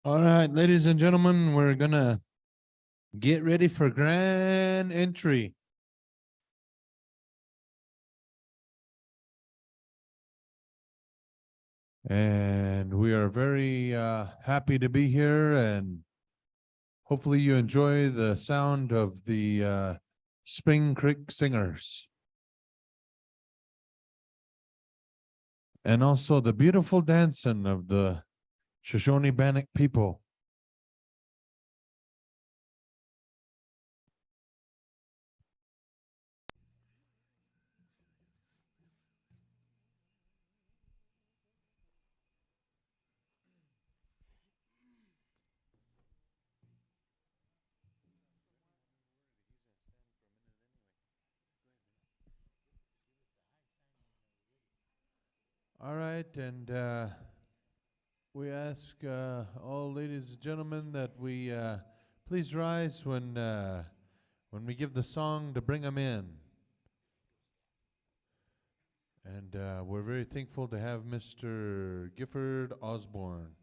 All right, ladies and gentlemen, we're gonna get ready for grand entry. And we are very happy to be here, and hopefully you enjoy the sound of the Spring Creek Singers. And also the beautiful dancing of the Shoshone Bannock people. All right, and we ask all ladies and gentlemen that we please rise when we give the song to bring them in. And we're very thankful to have Mr. Gifford Osborne.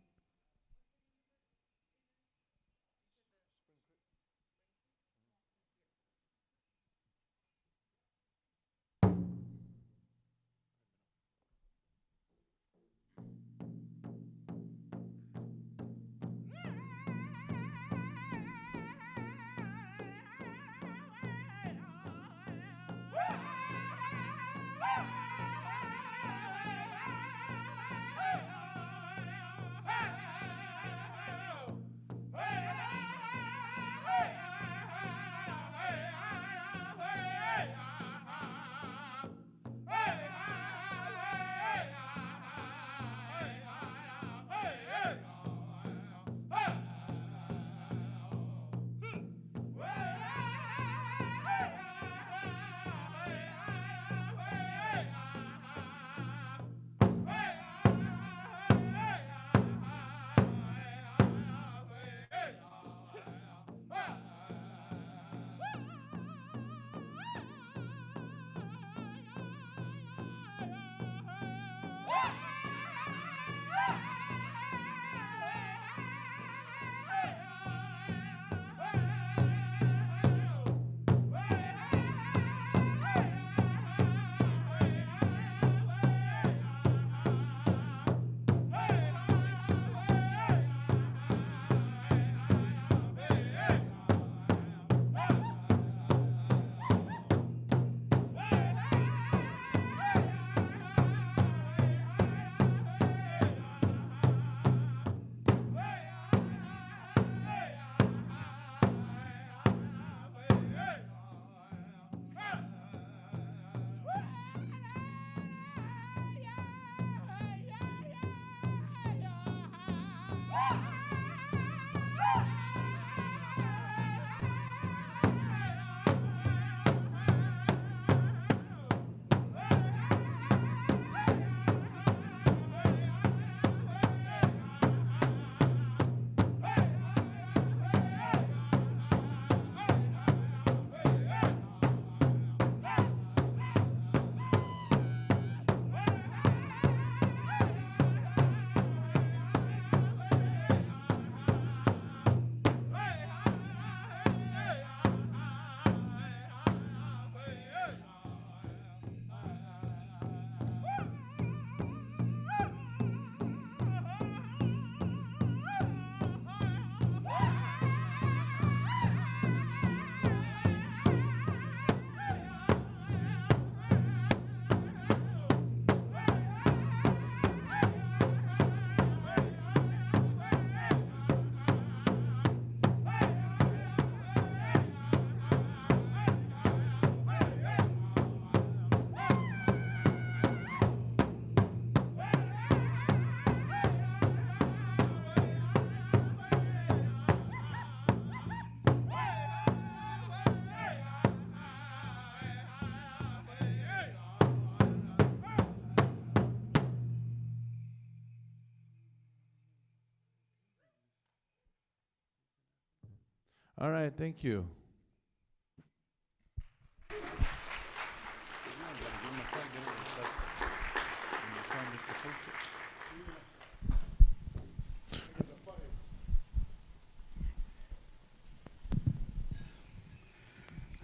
All right, thank you.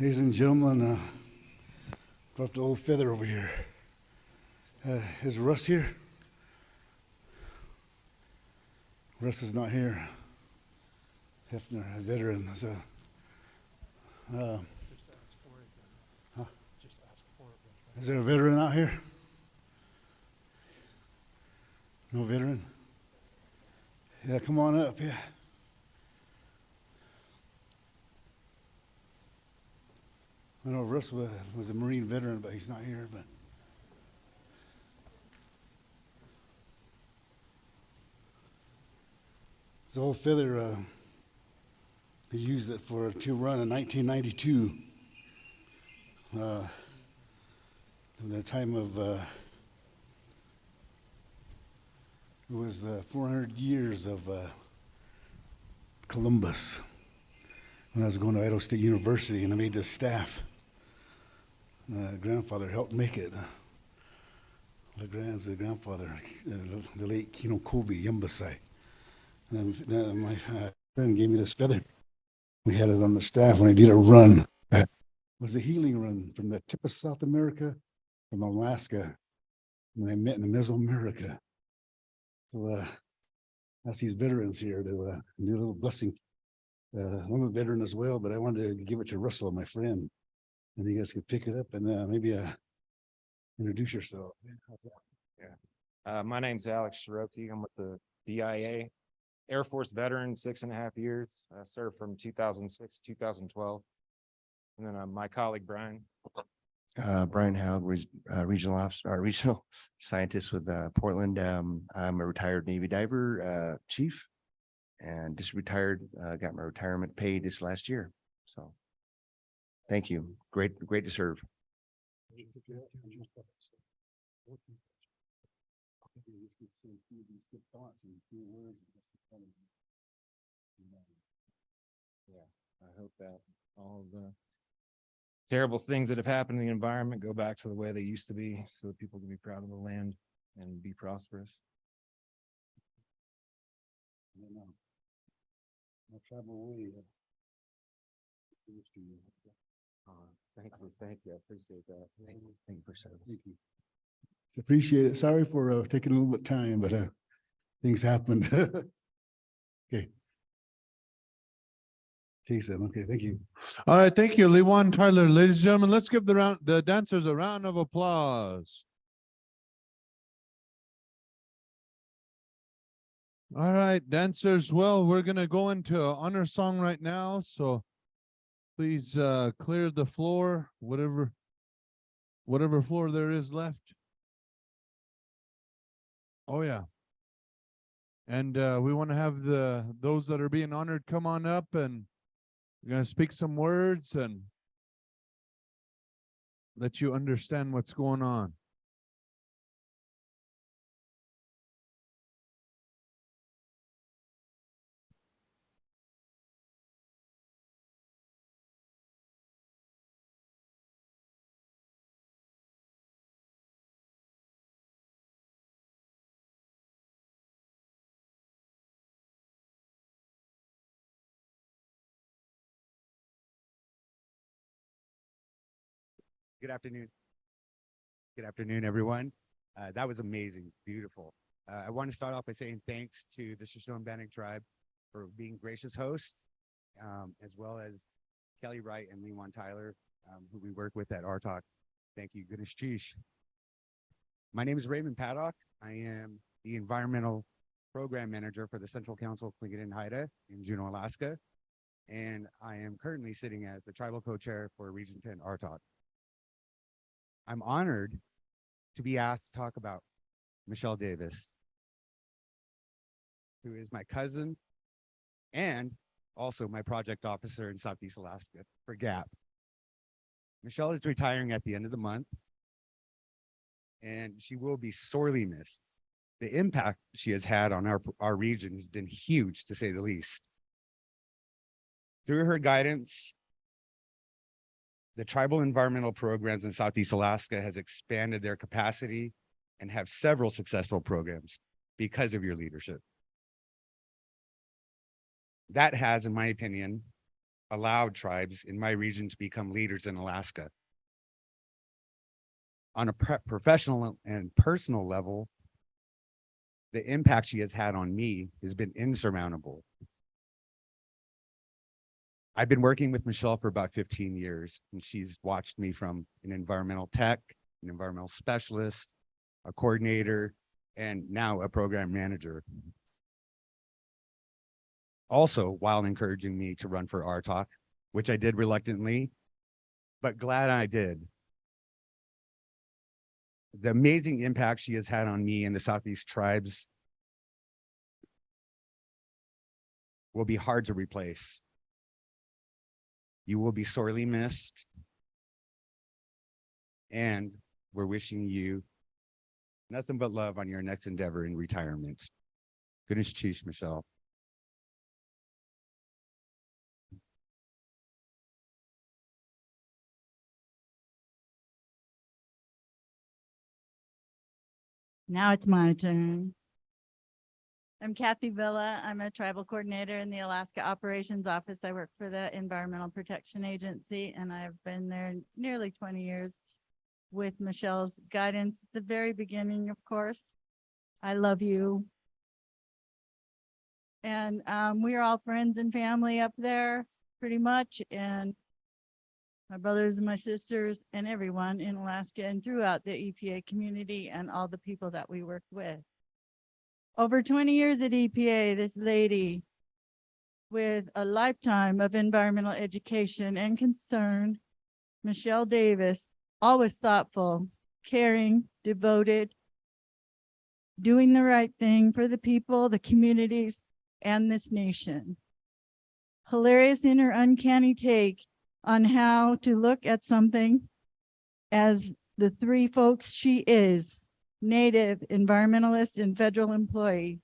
Ladies and gentlemen, brought the old feather over here. Is Russ here? Russ is not here. Hefner, a veteran. So, is there a veteran out here? No veteran? Yeah, come on up, yeah. I know Russ was a Marine veteran, but he's not here. But this old feather, he used it to run in 1992. The time of it was the 400 years of Columbus. When I was going to Idaho State University, and I made this staff. Grandfather helped make it. The grandfather, the late Kino Kobe Yumbasai. And my friend gave me this feather. We had it on the staff when I did a run. It was a healing run from the tip of South America, from Alaska, when I met in Mesoamerica. So that's these veterans here to do a little blessing. I'm a veteran as well, but I wanted to give it to Russell, my friend. And you guys could pick it up and maybe introduce yourself. How's that? Yeah. My name's Alex Shiroki. I'm with the BIA, Air Force veteran, 6.5 years. I served from 2006 to 2012. And then my colleague, Brian. Brian Howard, regional officer, regional scientist with Portland. I'm a retired Navy diver, chief, and just retired. Got my retirement paid this last year. So thank you. Great to serve. Yeah, I hope that all the terrible things that have happened in the environment go back to the way they used to be, so that people can be proud of the land and be prosperous. I'll travel away. Thank you. I appreciate that. Thank you for service. Thank you. Appreciate it. Sorry for taking a little bit of time, but things happened. Okay. Jason, okay, thank you. All right, thank you, Lewan Tyler. Ladies and gentlemen, let's give the dancers a round of applause. All right, dancers. Well, we're gonna go into an honor song right now, so please clear the floor, whatever floor there is left. Oh yeah. And we want to have those that are being honored come on up, and we're gonna speak some words and let you understand what's going on. Good afternoon. Good afternoon, everyone. That was amazing, beautiful. I want to start off by saying thanks to the Shoshone Bannock tribe for being gracious hosts, as well as Kelly Wright and Lewan Tyler, who we work with at RTOC. Thank you, goodness Chish. My name is Raymond Paddock. I am the Environmental Program Manager for the Central Council of Tlingit and Haida in Juneau, Alaska. And I am currently sitting as the Tribal Co-Chair for Region 10 RTOC. I'm honored to be asked to talk about Michelle Davis, who is my cousin and also my project officer in Southeast Alaska for GAP. Michelle is retiring at the end of the month, and she will be sorely missed. The impact she has had on our region has been huge, to say the least. Through her guidance, the tribal environmental programs in Southeast Alaska has expanded their capacity and have several successful programs because of your leadership. That has, in my opinion, allowed tribes in my region to become leaders in Alaska. On a professional and personal level, the impact she has had on me has been insurmountable. I've been working with Michelle for about 15 years, and she's watched me from an environmental tech, an environmental specialist, a coordinator, and now a program manager. Also, while encouraging me to run for RTOC, which I did reluctantly, but glad I did. The amazing impact she has had on me and the Southeast tribes will be hard to replace. You will be sorely missed. And we're wishing you nothing but love on your next endeavor in retirement. Goodness cheese, Michelle. Now it's my turn. I'm Kathy Villa. I'm a tribal coordinator in the Alaska Operations Office. I work for the Environmental Protection Agency, and I've been there nearly 20 years with Michelle's guidance at the very beginning, of course. I love you. And we are all friends and family up there, pretty much. And my brothers and my sisters and everyone in Alaska and throughout the EPA community and all the people that we work with. Over 20 years at EPA, this lady with a lifetime of environmental education and concern, Michelle Davis, always thoughtful, caring, devoted, doing the right thing for the people, the communities, and this nation. Hilarious in her uncanny take on how to look at something as the three folks she is: Native, environmentalist, and federal employee.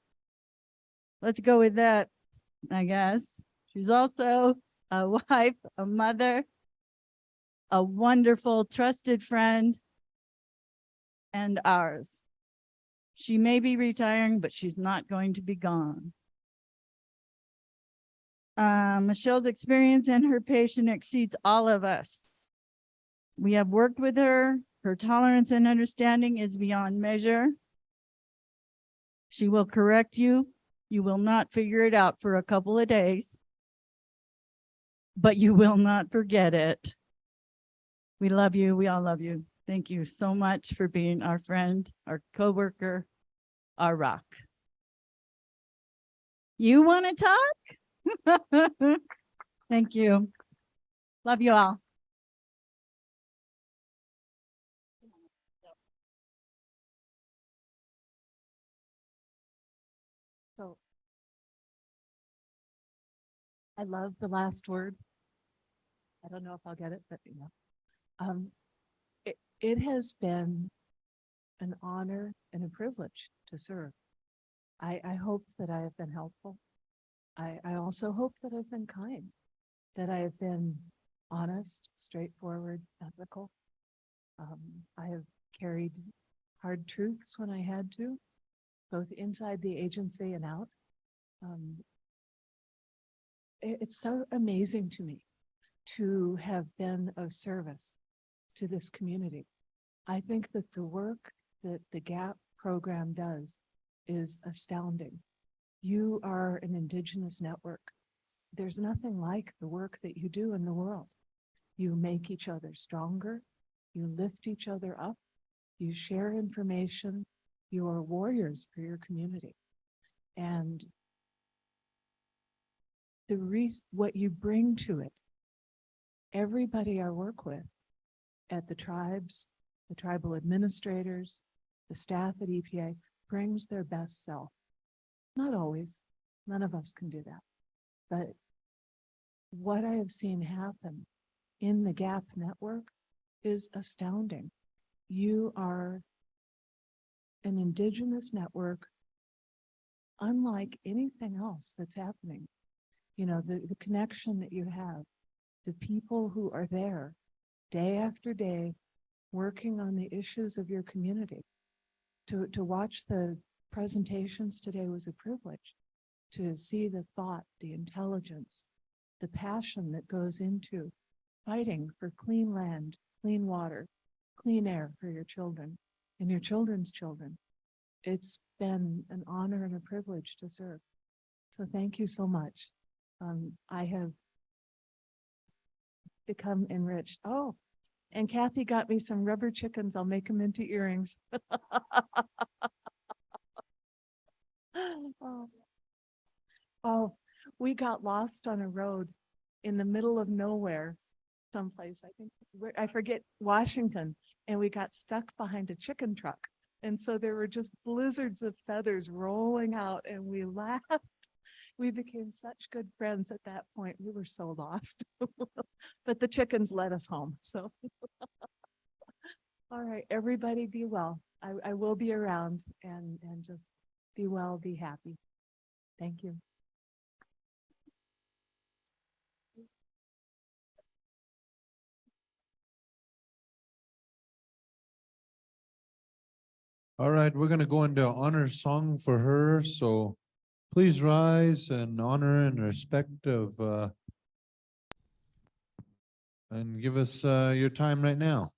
Let's go with that, I guess. She's also a wife, a mother, a wonderful, trusted friend, and ours. She may be retiring, but she's not going to be gone. Michelle's experience and her passion exceeds all of us. We have worked with her. Her tolerance and understanding is beyond measure. She will correct you. You will not figure it out for a couple of days, but you will not forget it. We love you. We all love you. Thank you so much for being our friend, our coworker, our rock. You want to talk? Thank you. Love you all. So I love the last word. I don't know if I'll get it, but you know, it has been an honor and a privilege to serve. I hope that I have been helpful. I also hope that I've been kind, that I have been honest, straightforward, ethical. I have carried hard truths when I had to, both inside the agency and out. It's so amazing to me to have been of service to this community. I think that the work that the GAP program does is astounding. You are an Indigenous network. There's nothing like the work that you do in the world. You make each other stronger. You lift each other up. You share information. You are warriors for your community. And what you bring to it, everybody I work with at the tribes, the tribal administrators, the staff at EPA brings their best self. Not always, none of us can do that. But what I have seen happen in the GAP network is astounding. You are an Indigenous network unlike anything else that's happening. You know, the connection that you have, the people who are there day after day working on the issues of your community. To watch the presentations today was a privilege. To see the thought, the intelligence, the passion that goes into fighting for clean land, clean water, clean air for your children and your children's children. It's been an honor and a privilege to serve. So thank you so much. I have become enriched. Oh, and Kathy got me some rubber chickens. I'll make them into earrings. Oh. Oh, we got lost on a road in the middle of nowhere, someplace, I think, I forget, Washington, and we got stuck behind a chicken truck. And so there were just blizzards of feathers rolling out, and we laughed. We became such good friends at that point. We were so lost. But the chickens led us home, so. All right, everybody be well. I will be around, and just be well, be happy. Thank you. All right, we're gonna go into honor song for her, so please rise and honor and respect of and give us your time right now.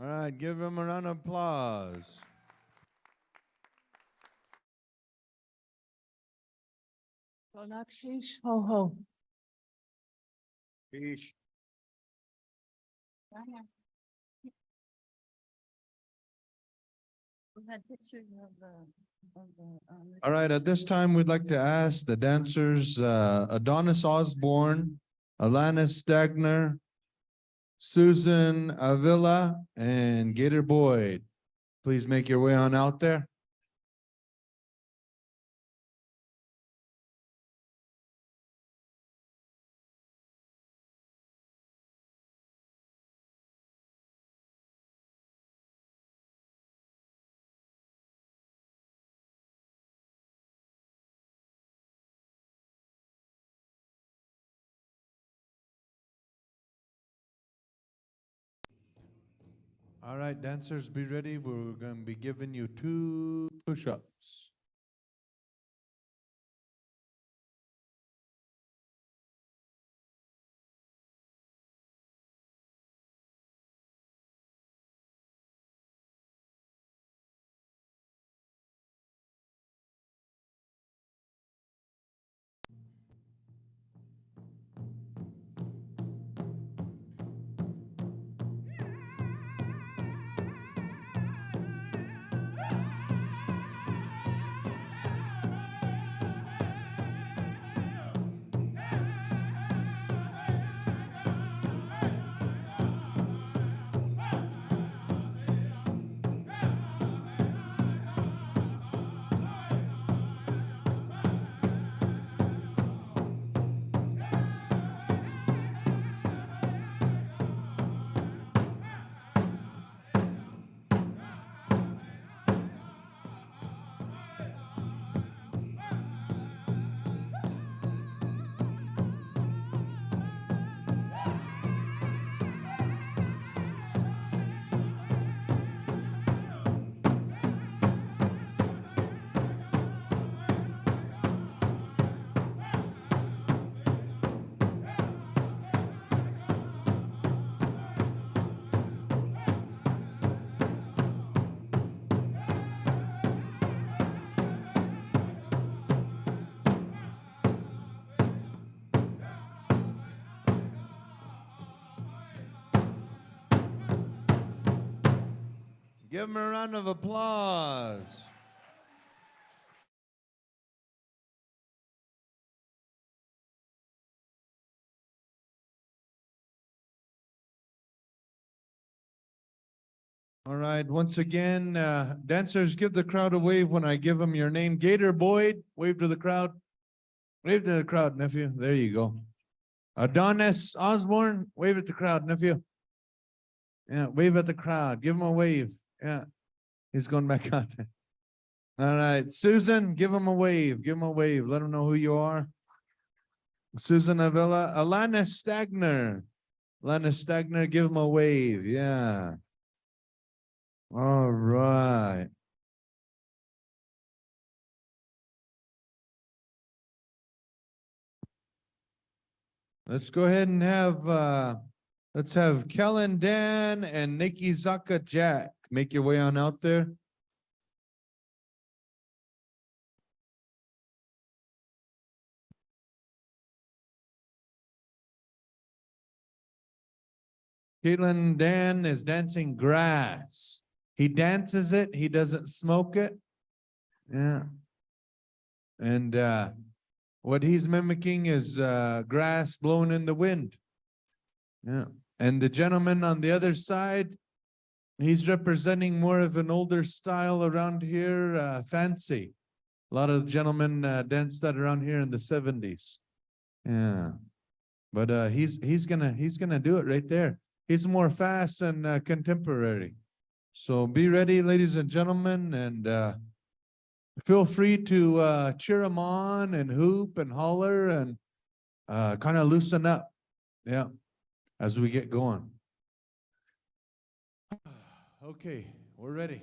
All right, give them a round of applause. Bannock sheesh, ho ho. Peace. All right, at this time, we'd like to ask the dancers, Adonis Osborne, Alana Stagner, Susan Avila, and Gator Boyd. Please make your way on out there. All right, dancers, be ready. We're going to be giving you 2 push-ups. Give them a round of applause. All right, once again, dancers, give the crowd a wave when I give them your name. Gator Boyd, wave to the crowd. Wave to the crowd, nephew. There you go. Adonis Osborne, wave at the crowd, nephew. Yeah, wave at the crowd. Give him a wave. Yeah, he's going back out there. All right, Susan, give him a wave. Give him a wave. Let him know who you are. Susan Avila, Alana Stagner. Alana Stagner, give him a wave. Yeah. All right. Let's go ahead and have let's have Kellen Dan and Nikki Zaka Jack make your way on out there. Caitlin Dan is dancing grass. He dances it, he doesn't smoke it. Yeah. And what he's mimicking is grass blowing in the wind. Yeah. And the gentleman on the other side, he's representing more of an older style around here, fancy. A lot of gentlemen danced that around here in the 70s. Yeah. But he's gonna do it right there. He's more fast and contemporary. So be ready, ladies and gentlemen, and feel free to cheer him on and hoop and holler and kind of loosen up. Yeah, as we get going. Okay, we're ready.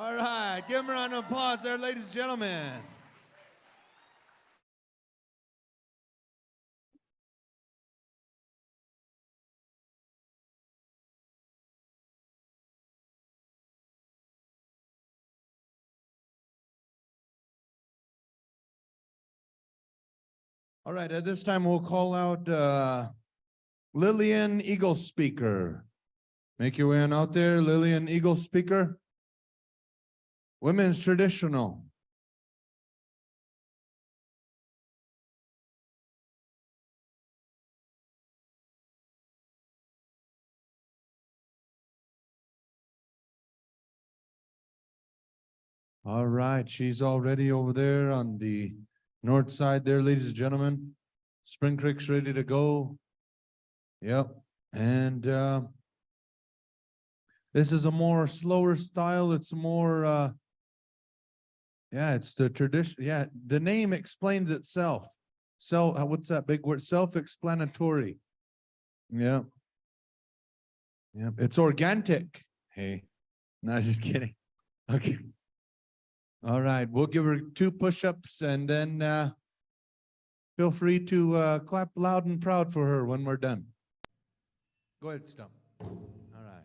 All right, give him a round of applause there, ladies and gentlemen. All right, at this time, we'll call out Lillian Eagle Speaker. Make your way on out there, Lillian Eagle Speaker. Women's traditional. All right, she's already over there on the north side there, ladies and gentlemen. Spring Creek's ready to go. Yep, and this is a more slower style. It's more, yeah, it's the tradition. Yeah, the name explains itself. So, what's that big word? Self-explanatory. Yeah. Yeah, it's organic. Hey, no, just kidding. Okay. All right, we'll give her 2 push-ups and then feel free to clap loud and proud for her when we're done. Go ahead, Stump. All right.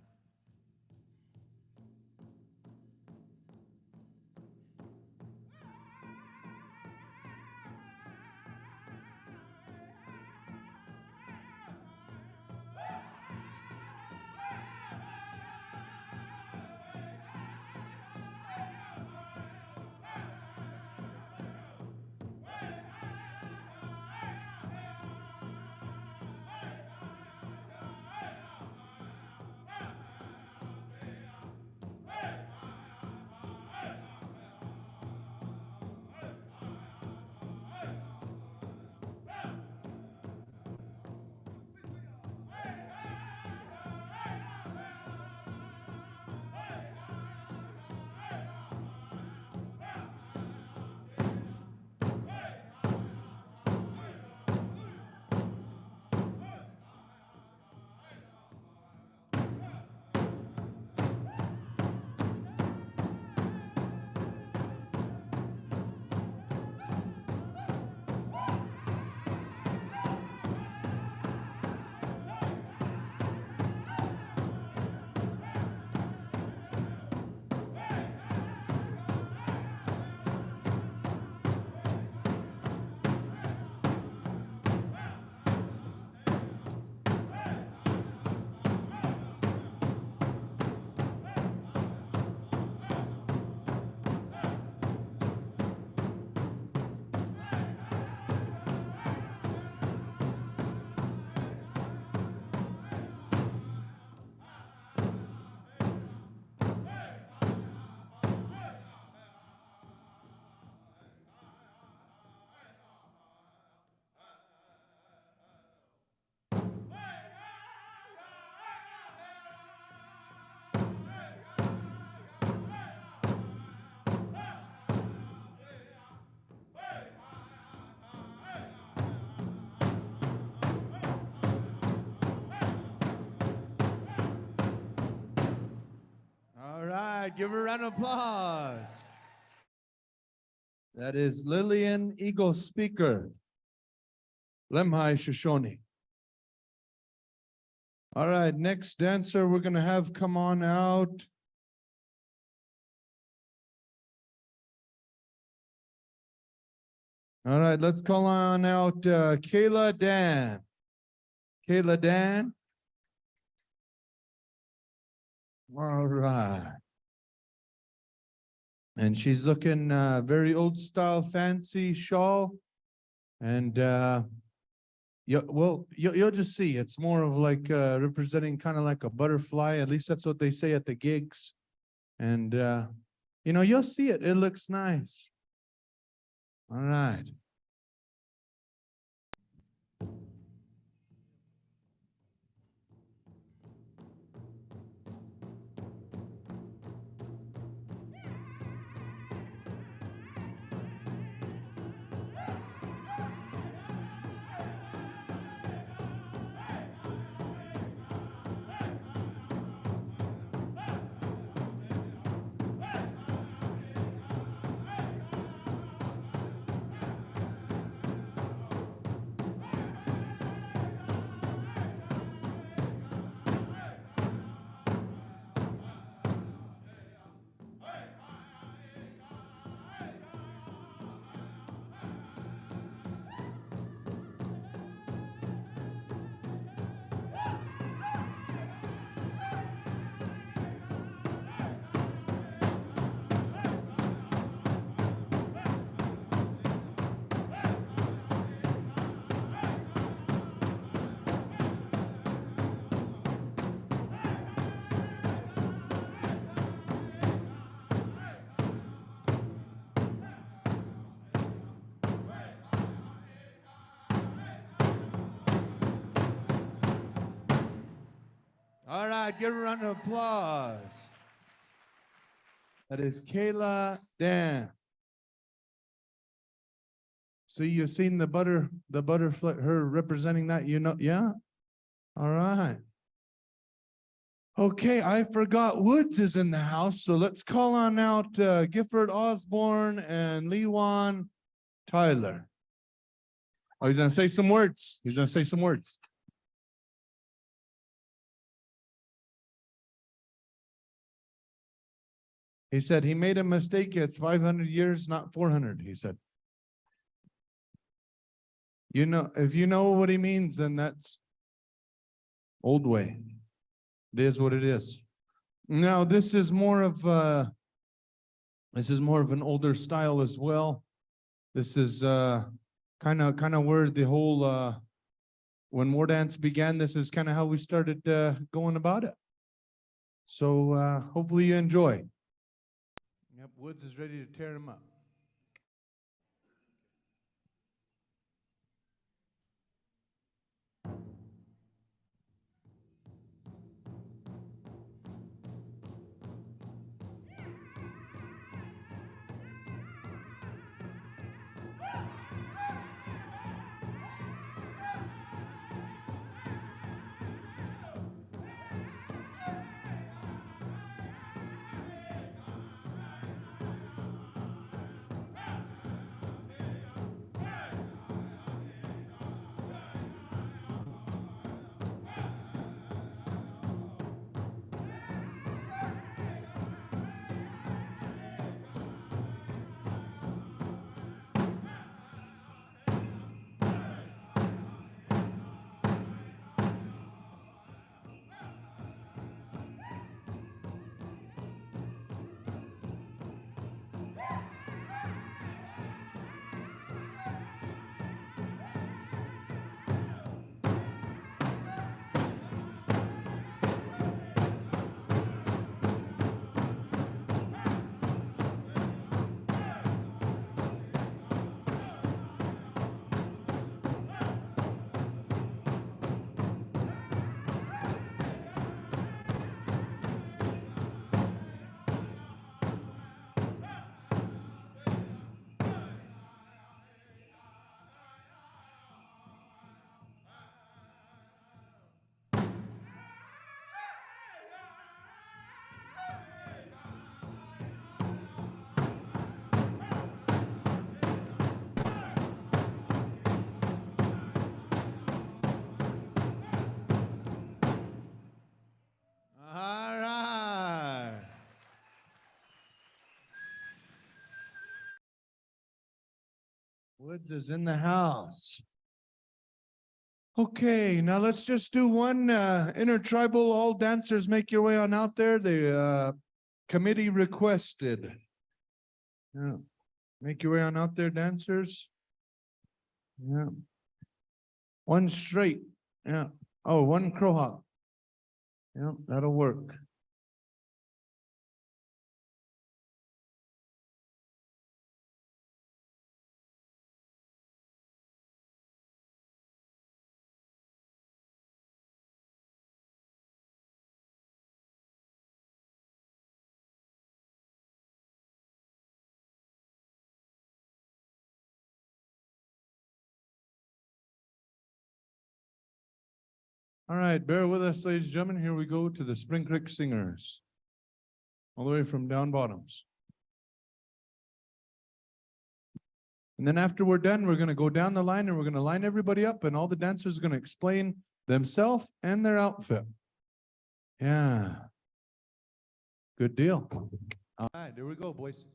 right, give her a round of applause. That is Lillian Eagle Speaker, Lemhi Shoshone. All right, next dancer we're gonna have come on out. All right, let's call on out Kayla Dan. Kayla Dan. All right. And she's looking very old style, fancy shawl. And you'll just see. It's more of like representing kind of like a butterfly. At least that's what they say at the gigs. And you'll see it. It looks nice. All right. All right, give her a round of applause. That is Kayla Dan. So you've seen the butterfly, her representing that, yeah? All right. Okay, I forgot Woods is in the house, so let's call on out Gifford Osborne and Lewan Tyler. Oh, he's gonna say some words. He's gonna say some words. He said he made a mistake. It's 500 years, not 400, he said. If you know what he means, then that's old way. It is what it is. Now, this is more of an older style as well. This is kind of where the whole when War Dance began, this is kind of how we started going about it. So hopefully you enjoy. Yep, Woods is ready to tear him up. Woods is in the house. Okay, now let's just do one intertribal. All dancers make your way on out there. The committee requested. Yeah, make your way on out there, dancers. Yeah. One straight. Yeah. Oh, one crow hop. Yeah, that'll work. All right, bear with us, ladies and gentlemen. Here we go to the Spring Creek Singers. All the way from down bottoms. And then after we're done, we're gonna go down the line and we're gonna line everybody up and all the dancers are gonna explain themselves and their outfit. Yeah. Good deal. All right, there we go, boys.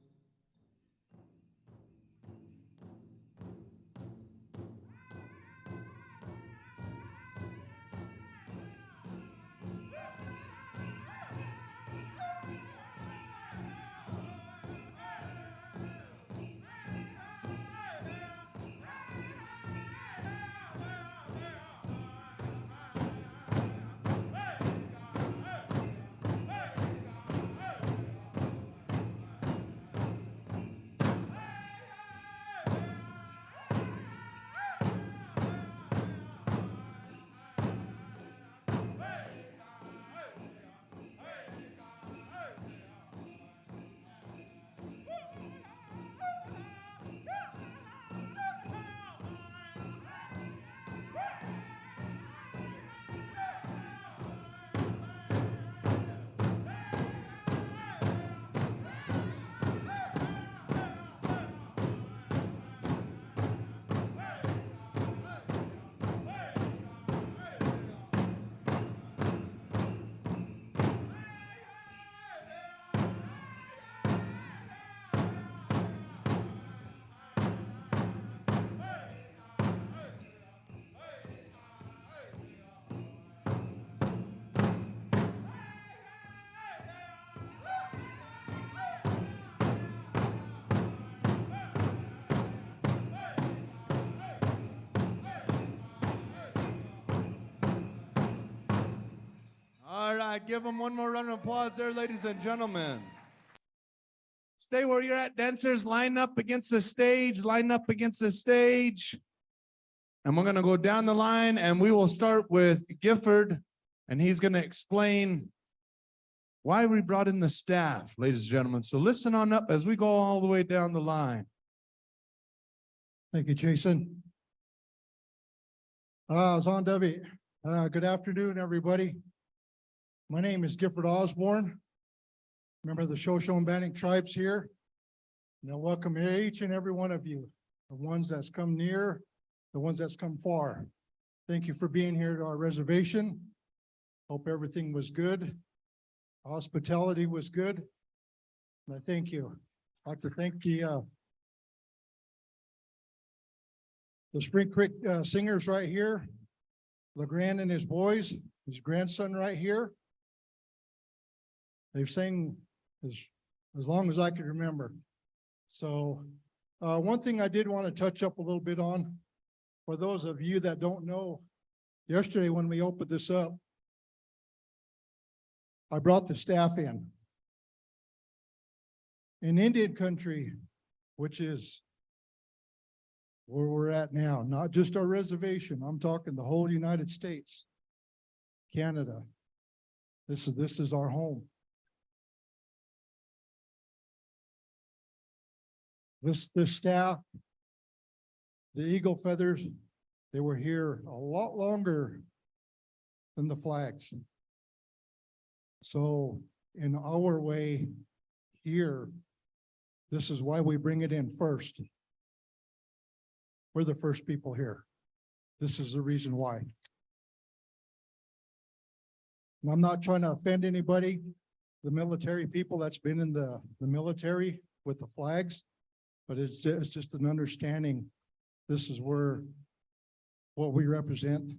All right, give them one more round of applause there, ladies and gentlemen. Stay where you're at, dancers. Line up against the stage, line up against the stage. And we're gonna go down the line and we will start with Gifford and he's gonna explain why we brought in the staff, ladies and gentlemen. So listen on up as we go all the way down the line. Thank you, Jason. Zondavi. Good afternoon, everybody. My name is Gifford Osborne, member of the Shoshone Bannock tribes here. And I welcome each and every one of you, the ones that's come near, the ones that's come far. Thank you for being here to our reservation. Hope everything was good. Hospitality was good. And I thank you. I'd like to thank the Spring Creek singers right here, LeGrand and his boys, his grandson right here. They've sang as long as I could remember. So one thing I did want to touch up a little bit on, for those of you that don't know, yesterday when we opened this up, I brought the staff in. In Indian country, which is where we're at now, not just our reservation, I'm talking the whole United States, Canada. This is our home. This staff, the eagle feathers, they were here a lot longer than the flags. So in our way here, this is why we bring it in first. We're the first people here. This is the reason why. And I'm not trying to offend anybody, the military people that's been in the military with the flags, but it's just an understanding this is where what we represent,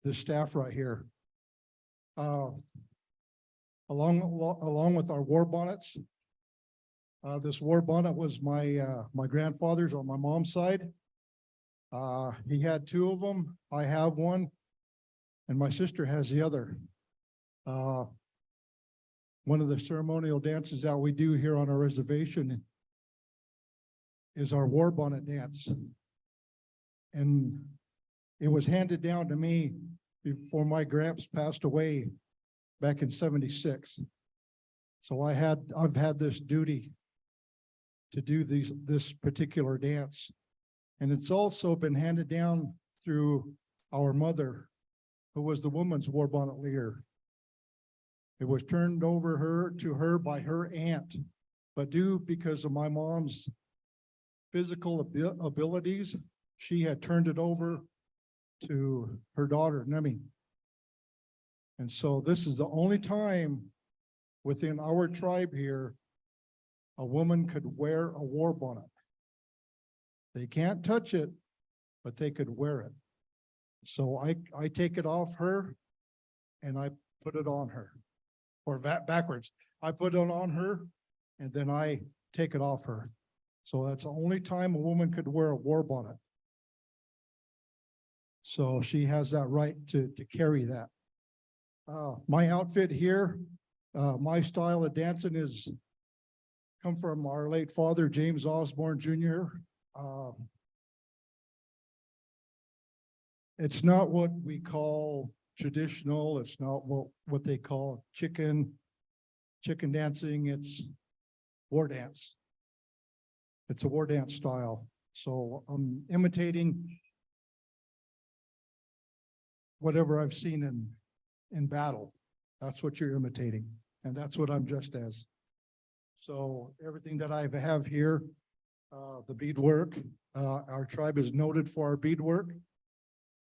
this staff right here. Along with our war bonnets. This war bonnet was my grandfather's on my mom's side. He had two of them. I have one, and my sister has the other. One of the ceremonial dances that we do here on our reservation is our war bonnet dance. And it was handed down to me before my gramps passed away back in '76. So I've had this duty to do this particular dance. And it's also been handed down through our mother, who was the woman's war bonnet leader. It was turned over to her by her aunt, but because of my mom's physical abilities, she had turned it over to her daughter, Nemi. And so this is the only time within our tribe here a woman could wear a war bonnet. They can't touch it, but they could wear it. So I take it off her and I put it on her, or backwards. I put it on her and then I take it off her. So that's the only time a woman could wear a war bonnet. So she has that right to carry that. My outfit here, my style of dancing is come from our late father, James Osborne Jr. It's not what we call traditional. It's not what they call chicken dancing. It's war dance. It's a war dance style. So I'm imitating whatever I've seen in battle. That's what you're imitating. And that's what I'm just as. So everything that I have here, the beadwork, our tribe is noted for our beadwork.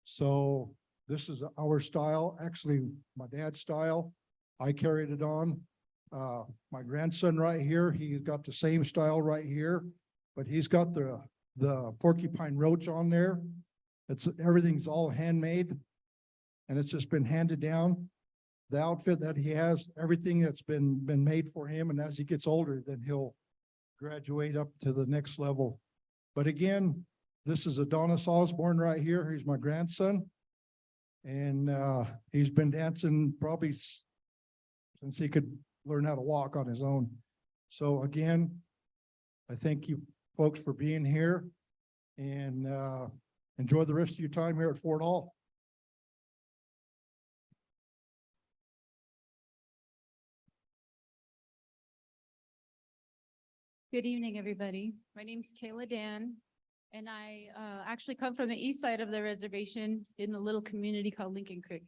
So this is our style, actually my dad's style. I carried it on. My grandson right here, he's got the same style right here, but he's got the porcupine roach on there. Everything's all handmade and it's just been handed down. The outfit that he has, everything that's been made for him. And as he gets older, then he'll graduate up to the next level. But again, this is Adonis Osborne right here. He's my grandson. And he's been dancing probably since he could learn how to walk on his own. So again, I thank you folks for being here and enjoy the rest of your time here at Fort Hall. Good evening, everybody. My name's Kayla Dan, and I actually come from the east side of the reservation in a little community called Lincoln Creek.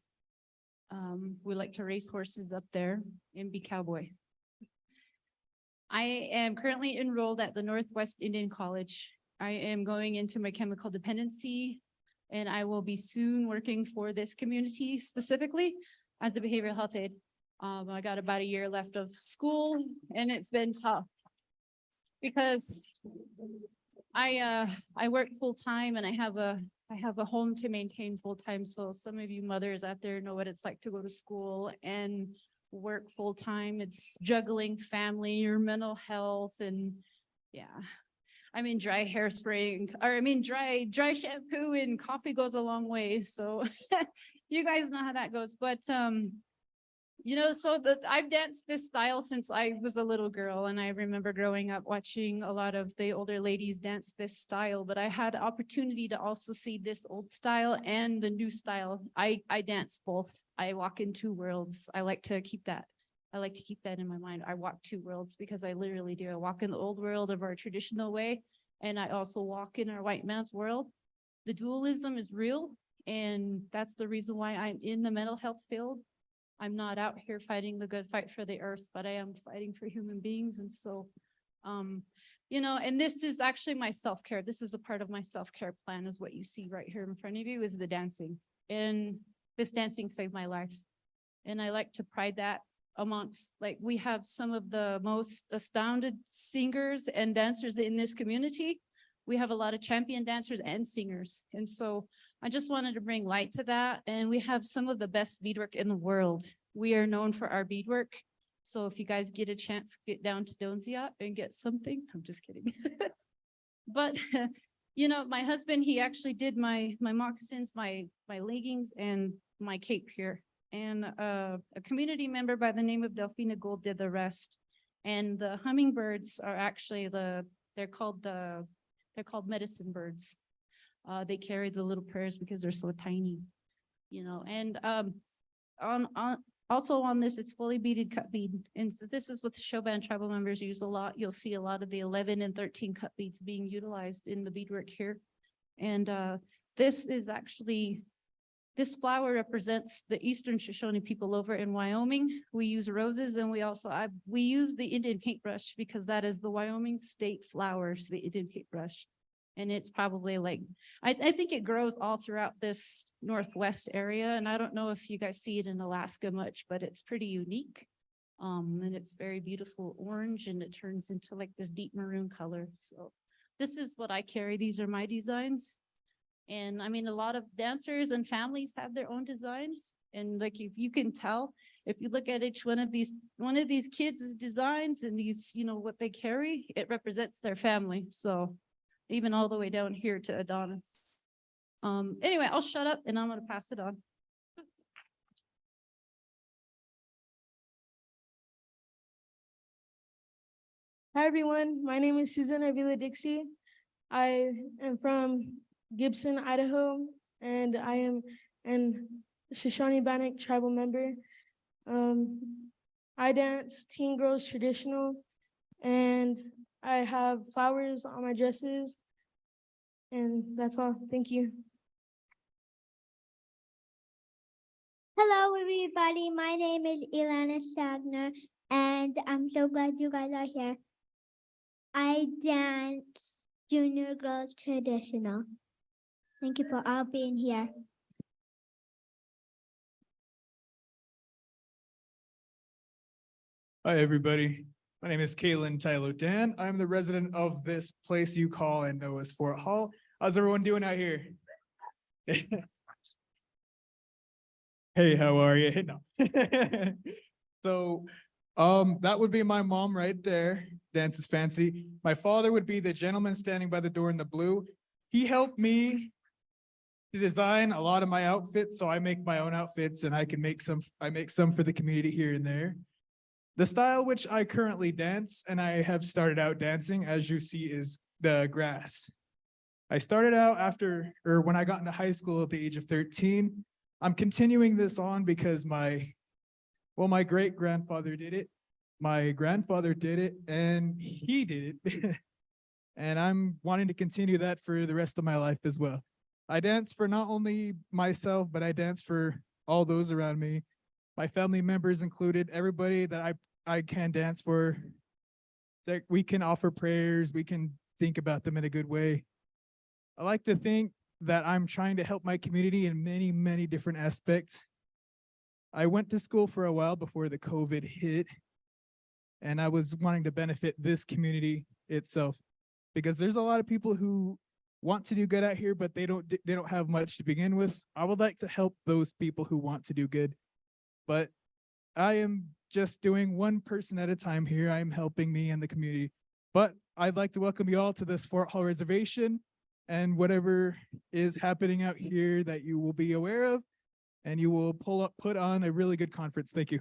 We like to race horses up there and be cowboy. I am currently enrolled at the Northwest Indian College. I am going into my chemical dependency, and I will be soon working for this community specifically as a behavioral health aide. I got about a year left of school, and it's been tough. Because I work full time and I have a home to maintain full time. So some of you mothers out there know what it's like to go to school and work full time. It's juggling family, your mental health, and yeah. I mean, dry hairspray, or I mean, dry shampoo and coffee goes a long way. So you guys know how that goes. But you know, so I've danced this style since I was a little girl, and I remember growing up watching a lot of the older ladies dance this style, but I had opportunity to also see this old style and the new style. I dance both. I walk in two worlds. I like to keep that in my mind. I walk two worlds because I literally do. I walk in the old world of our traditional way, and I also walk in our white man's world. The dualism is real, and that's the reason why I'm in the mental health field. I'm not out here fighting the good fight for the earth, but I am fighting for human beings. And so, you know, and this is actually my self-care. This is a part of my self-care plan, is what you see right here in front of you is the dancing. And this dancing saved my life. And I like to pride that amongst, like, we have some of the most astounded singers and dancers in this community. we have a lot of champion dancers and singers. And so I just wanted to bring light to that. And we have some of the best beadwork in the world. We are known for our beadwork. So if you guys get a chance, get down to Donzia and get something. I'm just kidding. But you know, my husband, he actually did my moccasins, my leggings, and my cape here. And a community member by the name of Delphina Gold did the rest. And the hummingbirds are actually they're called medicine birds. They carry the little prayers because they're so tiny, you know. And also on this, it's fully beaded cut bead. And so this is what the show band tribal members use a lot. You'll see a lot of the 11 and 13 cut beads being utilized in the beadwork here. And this is actually, this flower represents the Eastern Shoshone people over in Wyoming. We use roses, and we use the Indian paintbrush because that is the Wyoming state flowers, the Indian paintbrush. And it's probably like, I think it grows all throughout this Northwest area. And I don't know if you guys see it in Alaska much, but it's pretty unique. And it's very beautiful orange, and it turns into like this deep maroon color. So this is what I carry. These are my designs. And I mean, a lot of dancers and families have their own designs. And like, if you can tell, if you look at each one of these kids' designs and these, you know, what they carry, it represents their family. So even all the way down here to Adonis. Anyway, I'll shut up and I'm gonna pass it on. Hi, everyone. My name is Susan Avila Dixie. I am from Gibson, Idaho, and I am an Shoshone Bannock tribal member. I dance teen girls traditional, and I have flowers on my dresses, and that's all. Thank you. Hello, everybody. My name is Ilana Stagner, and I'm so glad you guys are here. I dance junior girls traditional. Thank you for all being here. Hi, everybody. My name is Caitlin Tyler Dan. I'm the resident of this place you call and know as Fort Hall. How's everyone doing out here? Hey, how are you? No. So, that would be my mom right there. Dances fancy. My father would be the gentleman standing by the door in the blue. He helped me to design a lot of my outfits, so I make my own outfits, and I make some for the community here and there. The style which I currently dance, and I have started out dancing, as you see, is the grass. I started out when I got into high school at the age of 13. I'm continuing this on because my great-grandfather did it. My grandfather did it, and he did it. And I'm wanting to continue that for the rest of my life as well. I dance for not only myself, but I dance for all those around me. My family members included, everybody that I can dance for. That we can offer prayers, we can think about them in a good way. I like to think that I'm trying to help my community in many, many different aspects. I went to school for a while before the COVID hit, and I was wanting to benefit this community itself, because there's a lot of people who want to do good out here, but they don't have much to begin with. I would like to help those people who want to do good, but I am just doing one person at a time here. I'm helping me and the community, but I'd like to welcome you all to this Fort Hall Reservation and whatever is happening out here that you will be aware of, and you will put on a really good conference. Thank you.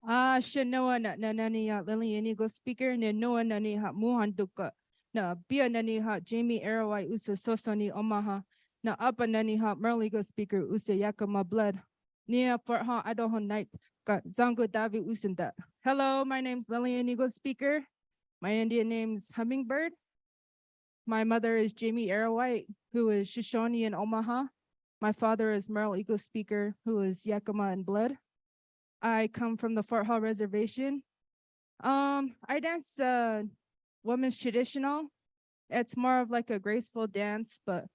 Shanoa na nani Lily Inigo speaker ne noa nani muhan duka na bia nani Jamie Arrowai usa sosoni Omaha na apa nani Merligo speaker usa Yakima blood nia Fort Hall Idaho night got Zango Davi usanda. Hello, my name's Lillian Eagle speaker. My Indian name's Hummingbird. My mother is Jamie Arrowhite, who is Shoshone in Omaha. My father is Merle Eagle speaker, who is Yakima and blood. I come from the Fort Hall Reservation. I dance women's traditional. It's more of like a graceful dance, but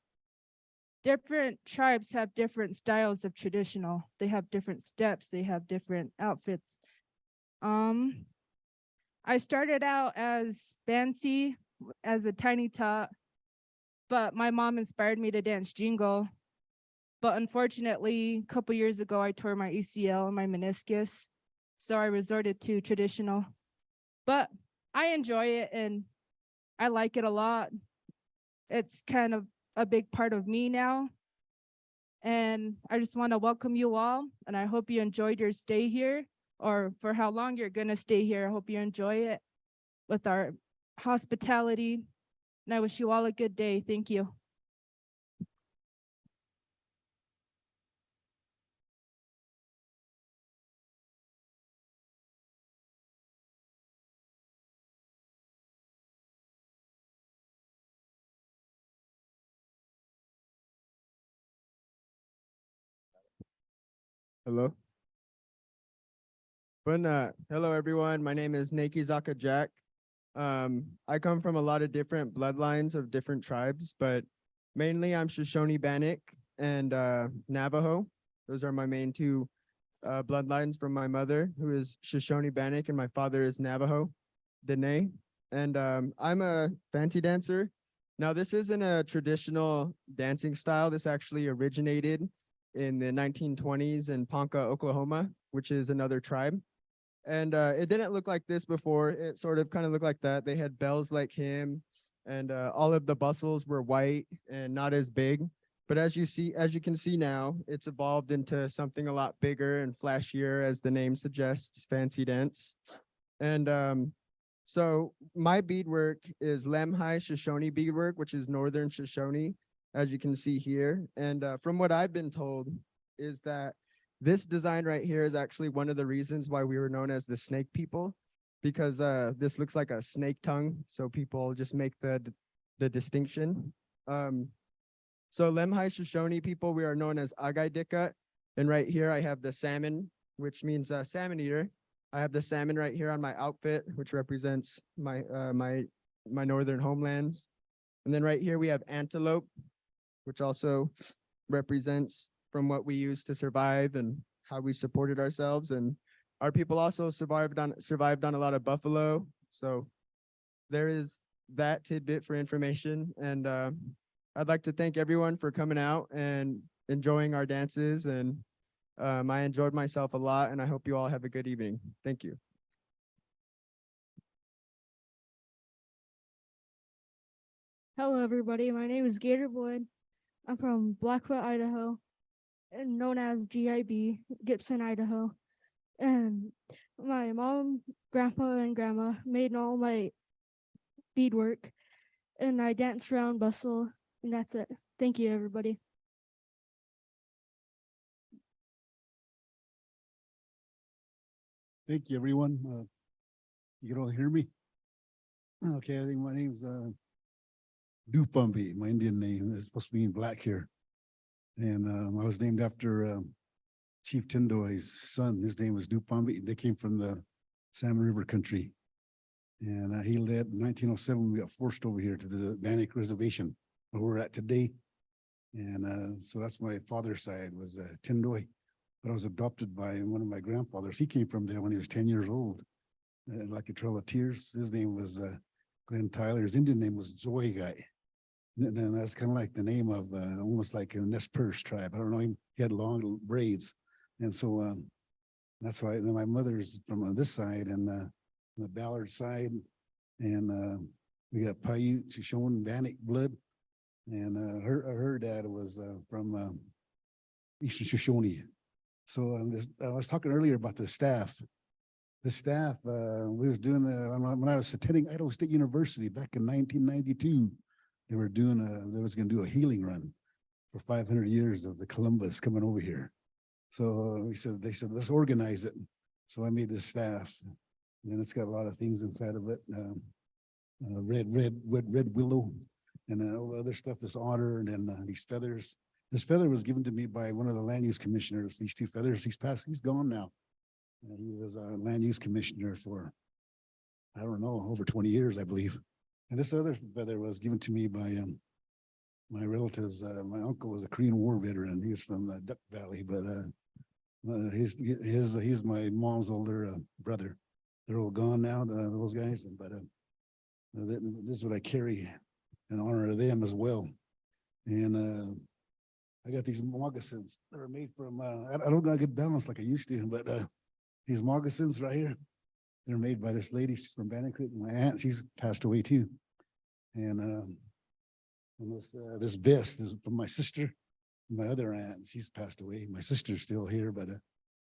different tribes have different styles of traditional. They have different steps, they have different outfits. I started out as fancy as a tiny tot, but my mom inspired me to dance jingle. But unfortunately, a couple years ago, I tore my ACL and my meniscus, so I resorted to traditional. But I enjoy it and I like it a lot. It's kind of a big part of me now. And I just want to welcome you all, and I hope you enjoyed your stay here, or for how long you're going to stay here. I hope you enjoy it with our hospitality. And I wish you all a good day. Thank you. Hello. Hello everyone. My name is Naki Zaka Jack. I come from a lot of different bloodlines of different tribes, but mainly I'm Shoshone, Bannock, and Navajo. Those are my main two bloodlines from my mother, who is Shoshone, Bannock, and my father is Navajo, Dene. And I'm a fancy dancer. Now, this isn't a traditional dancing style. This actually originated in the 1920s in Ponca, Oklahoma, which is another tribe. And it didn't look like this before. It sort of kind of looked like that. They had bells like him, and all of the bustles were white and not as big. But as you can see now, it's evolved into something a lot bigger and flashier, as the name suggests, fancy dance. And so my beadwork is Lemhi Shoshone beadwork, which is Northern Shoshone, as you can see here. And from what I've been told is that this design right here is actually one of the reasons why we were known as the snake people, because this looks like a snake tongue. So people just make the distinction. So Lemhi Shoshone people, we are known as Agai Dika. And right here I have the salmon, which means salmon eater. I have the salmon right here on my outfit, which represents my my northern homelands. And then right here we have antelope, which also represents from what we used to survive and how we supported ourselves. And our people also survived on a lot of buffalo. So there is that tidbit for information. And I'd like to thank everyone for coming out and enjoying our dances. And I enjoyed myself a lot, and I hope you all have a good evening. Thank you. Hello, everybody. My name is Gator Boyd. I'm from Blackfoot, Idaho, and known as GIB, Gibson, Idaho. And my mom, grandpa, and grandma made all my beadwork, and I danced around bustle, and that's it. Thank you, everybody. Thank you, everyone. You can all hear me? Okay, I think my name's Dupumbi. My Indian name is supposed to mean black here. And I was named after Chief Tindoy's son. His name was Dupumbi. They came from the Salmon River country. And he led in 1907. We got forced over here to the Bannock Reservation, where we're at today. And so that's my father's side was Tindoy. But I was adopted by one of my grandfathers. He came from there when he was 10 years old, like a Trail of Tears. His name was Glenn Tyler. His Indian name was Zoy Guy. Then that's kind of like the name of almost like a Nez Perce tribe. I don't know him. He had long braids. And so that's why my mother's from this side and the Ballard side. And we got Paiute, Shoshone, Bannock blood. And her dad was from Eastern Shoshone. So I was talking earlier about the staff. The staff, we was doing, when I was attending Idaho State University back in 1992, they were doing, they was gonna do a healing run for 500 years of the Columbus coming over here. So they said, let's organize it. So I made this staff, and it's got a lot of things inside of it. Red willow, and all the other stuff, this otter, and then these feathers. This feather was given to me by one of the land use commissioners. These two feathers, he's gone now. He was a land use commissioner for, I don't know, over 20 years, I believe. And this other feather was given to me by my relatives. My uncle was a Korean War veteran. He was from Duck Valley, but he's my mom's older brother. They're all gone now, those guys, but this is what I carry in honor of them as well. And I got these moccasins that are made from, I don't got good balance like I used to, but these moccasins right here, they're made by this lady. She's from Bannock. My aunt, she's passed away too. And this vest is from my sister. My other aunt, she's passed away. My sister's still here, but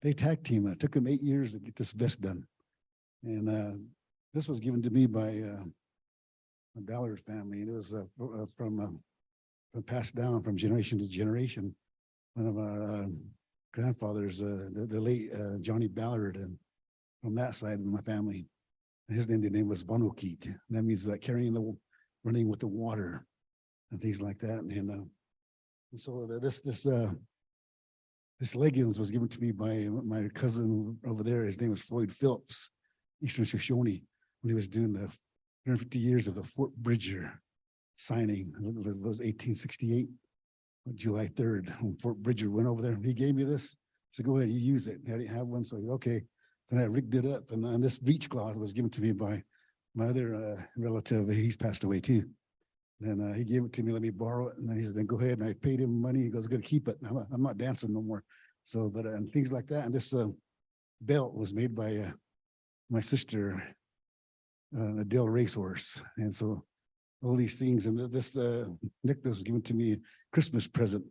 they tag team. It took them 8 years to get this vest done. And this was given to me by a Ballard family. And it was from passed down from generation to generation. One of our grandfathers, the late Johnny Ballard, and from that side of my family, his Indian name was Bannock. That means running with the water and things like that. And so this leggings was given to me by my cousin over there. His name was Floyd Phillips, Eastern Shoshone, when he was doing the 150 years of the Fort Bridger signing. It was 1868, July 3rd, when Fort Bridger went over there. He gave me this. So go ahead, you use it. I didn't have one, so okay. Then I rigged it up, and this breech cloth was given to me by my other relative. He's passed away too. And he gave it to me, let me borrow it. And he said, then go ahead. And I paid him money. He goes, I'm going to keep it. I'm not dancing no more. So, but, and things like that. And this belt was made by my sister, a Dale racehorse. And so all these things, and this necklace was given to me, Christmas present,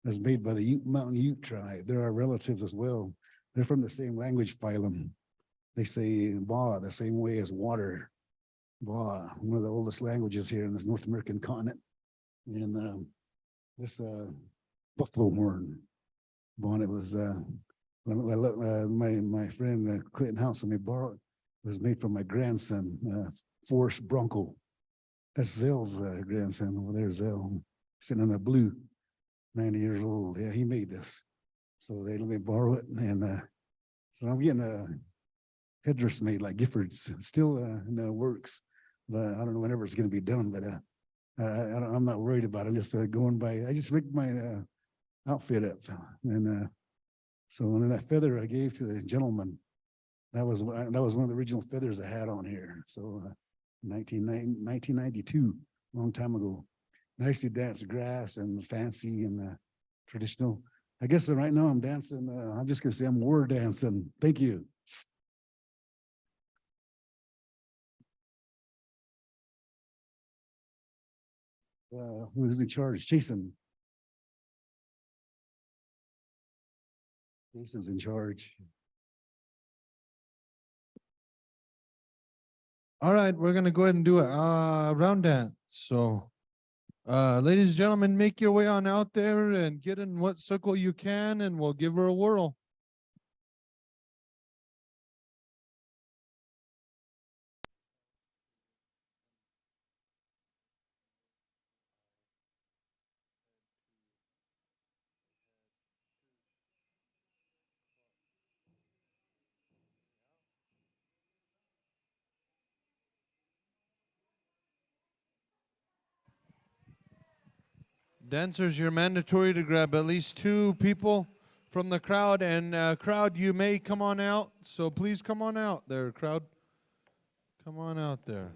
was made by the Mountain Ute tribe. They're our relatives as well. They're from the same language phylum. They say ba the same way as water. Ba, one of the oldest languages here in this North American continent. And this buffalo horn bonnet was my friend Clinton House let me borrow it. It was made from my grandson, Forrest Bronco. That's Zell's grandson over there, Zell, sitting on a blue, 90 years old. Yeah, he made this. So they let me borrow it. And so I'm getting a headdress made like Gifford's, still in the works. But I don't know whenever it's going to be done, but I'm not worried about it. I'm just going by, I just rigged my outfit up. And so then that feather I gave to the gentleman, that was one of the original feathers I had on here. So 1992, long time ago. I used to dance grass and fancy and traditional. I guess right now I'm dancing. I'm just gonna say I'm war dancing. Thank you. Who's in charge? Jason. Jason's in charge. All right, we're gonna go ahead and do a round dance. So, ladies and gentlemen, make your way on out there and get in what circle you can, and we'll give her a whirl. Dancers, you're mandatory to grab at least 2 people from the crowd, and crowd, you may come on out, so please come on out there, crowd. Come on out there.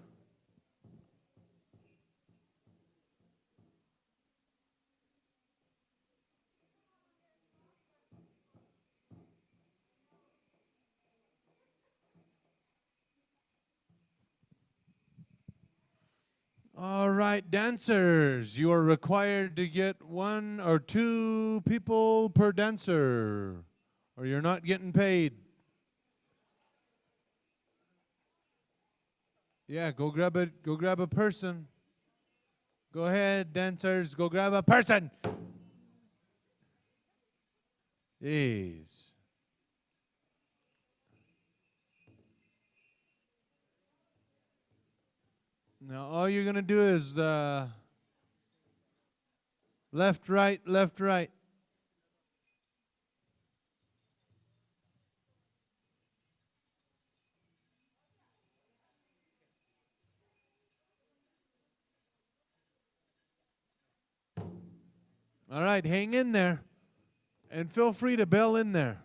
All right, dancers, you are required to get 1 or 2 people per dancer, or you're not getting paid. Yeah, go grab a person. Go ahead, dancers, go grab a person. Jeez. Now all you're gonna do is left, right, left, right. All right, hang in there, and feel free to bail in there.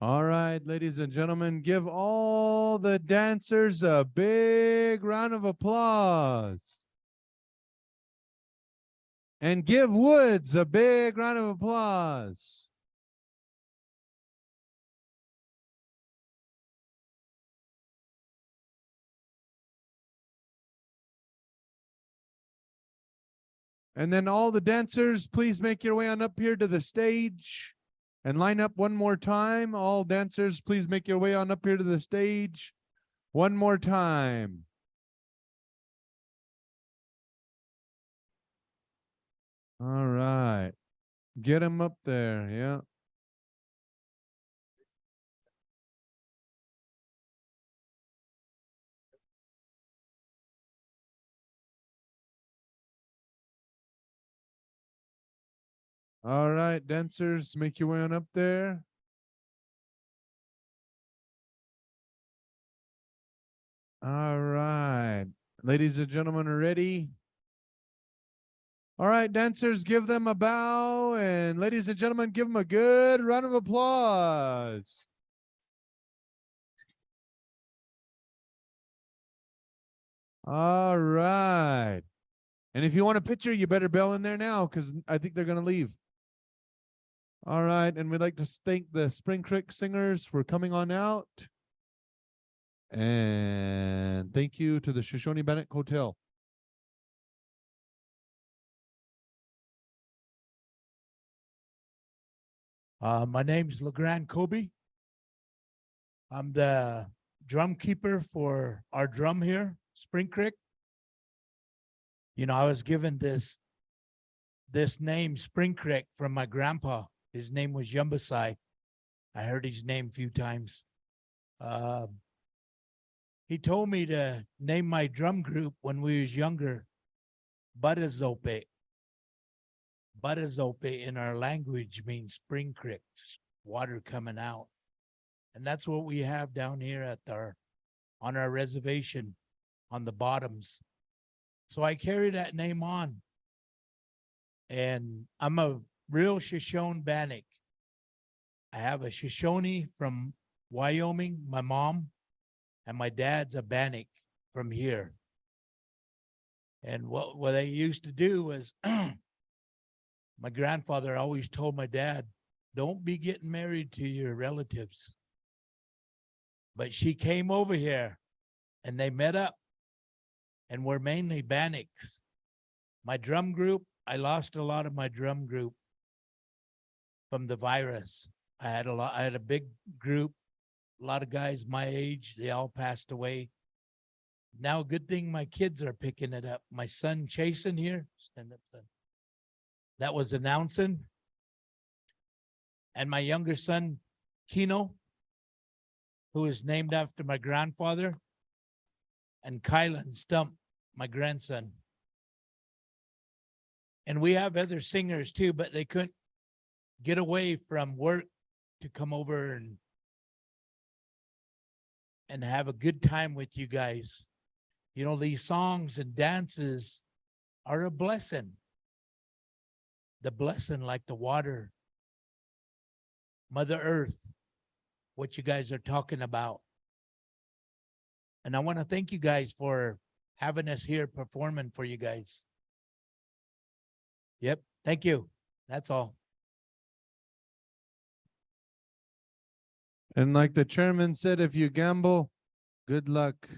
All right, ladies and gentlemen, give all the dancers a big round of applause. And give Woods a big round of applause. And then all the dancers, please make your way on up here to the stage and line up one more time. All dancers, please make your way on up here to the stage one more time. All right. Get them up there. Yeah. All right, dancers, make your way on up there. All right. Ladies and gentlemen are ready. All right, dancers, give them a bow. And ladies and gentlemen, give them a good round of applause. All right. And if you want a picture, you better bail in there now because I think they're going to leave. All right. And we'd like to thank the Spring Creek Singers for coming on out. And thank you to the Shoshone Bannock Hotel. My name's LeGrand Kobe. I'm the drum keeper for our drum here, Spring Creek. You know, I was given this name, Spring Creek, from my grandpa. His name was Yumbasai. I heard his name a few times. He told me to name my drum group when we was younger, Badazope. Badazope in our language means spring creek, water coming out. And that's what we have down here at on our reservation on the bottoms. So I carry that name on. And I'm a real Shoshone Bannock. I have a Shoshone from Wyoming, my mom, and my dad's a Bannock from here. And what they used to do was my grandfather always told my dad, don't be getting married to your relatives. But she came over here and they met up and we're mainly Bannocks. My drum group, I lost a lot of my drum group from the virus. I had a big group, a lot of guys my age, they all passed away. Now, good thing my kids are picking it up. My son Chasen here, stand up, son. That was announcing. And my younger son, Kino, who is named after my grandfather, and Kylan Stump, my grandson. And we have other singers too, but they couldn't get away from work to come over and have a good time with you guys. You know, these songs and dances are a blessing. The blessing like the water, Mother Earth, what you guys are talking about. And I want to thank you guys for having us here performing for you guys. Yep. Thank you. That's all. And like the chairman said, if you gamble, good luck.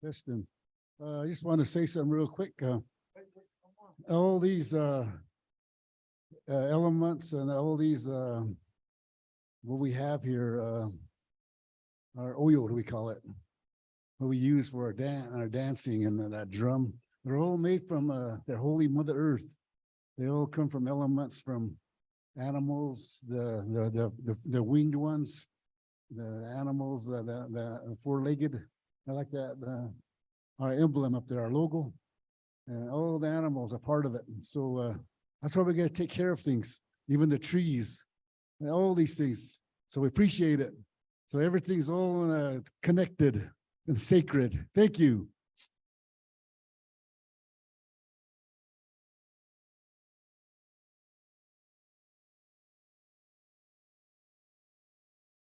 Kristen, I just want to say something real quick. All these elements and all these, what we have here, our oyo, what do we call it? What we use for our dancing and that drum. They're all made from their holy Mother Earth. They all come from elements from animals, the winged ones, the animals, the four-legged. I like that, our emblem up there, our logo. And all the animals are part of it. And so that's why we got to take care of things, even the trees, and all these things. So we appreciate it. So everything's all connected and sacred. Thank you.